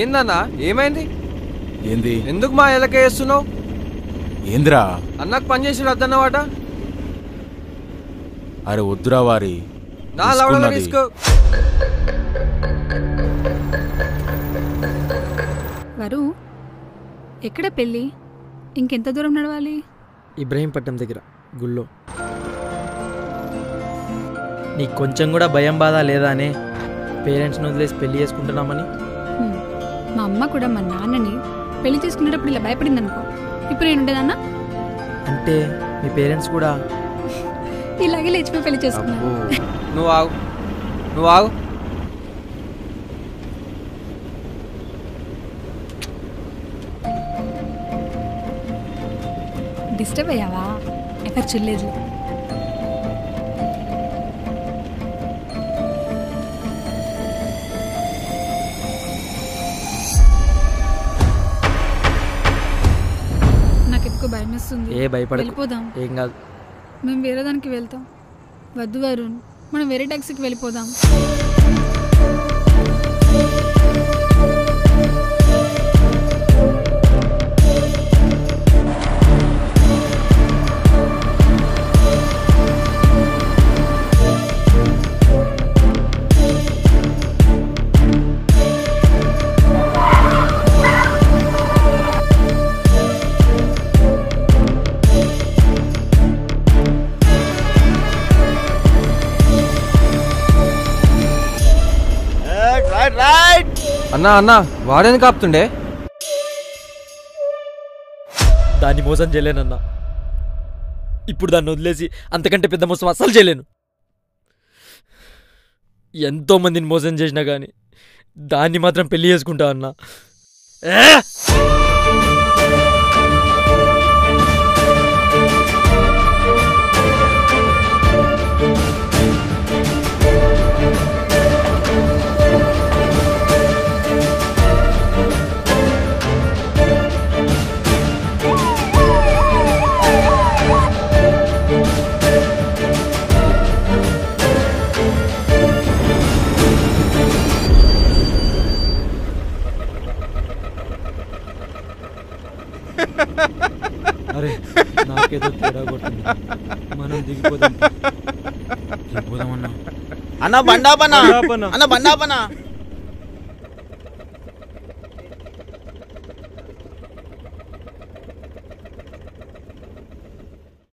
ఏందన్నా ఏమైంది? ఏంది? ఎందుకు మా ఎలకే వేస్తున్నావు? ఏంద్రా అన్నకు పని చేసి వద్దన్నమాట. అరే వద్దురా వారి నా లవడలో రిస్క్. వరు ఎక్కడ పెళ్ళి? ఇంకెంత దూరం నడవాలి? ఇబ్రహీంపట్నం దగ్గర గుళ్ళో. నీకు కొంచెం కూడా భయం బాధ లేదా అనే పేరెంట్స్ని వదిలేసి పెళ్లి చేసుకుంటున్నామని? మా అమ్మ కూడా మా నాన్నని పెళ్లి చేసుకునేటప్పుడు ఇలా భయపడింది అనుకో, ఇప్పుడు నేను ఉండేదన్నా? అంటే మీ పేరెంట్స్ కూడా ఇలాగే లేచిపోయి పెళ్లి చేసుకున్నాను. నువ్వు ఆగు, నువ్వు ఆగు. డిస్టర్బ్ అయ్యావా? ఎక్కడ చూడలేదు. నాకు ఎక్కువ భయం వేస్తుంది. ఏ భయపడ, వెళ్ళిపోదాం. ఏం కాదు, మేము వేరే దానికి వెళ్తాం. వద్దు వరుణ్, మనం వేరే టాక్సీకి వెళ్ళిపోదాం. అన్నా అన్నా వాడేందుకు ఆపుతుండే? దాన్ని మోసం చేయలేనన్నా. ఇప్పుడు దాన్ని వదిలేసి అంతకంటే పెద్ద మోసం అస్సలు చేయలేను. ఎంతో మందిని మోసం చేసినా కానీ దాన్ని మాత్రం పెళ్లి చేసుకుంటా అన్నా. అరే నాకేదో తేడా కొడుతుంది, మనం దిగిపోదాం. అన్న బండాపనా, అన్న బండాపనా.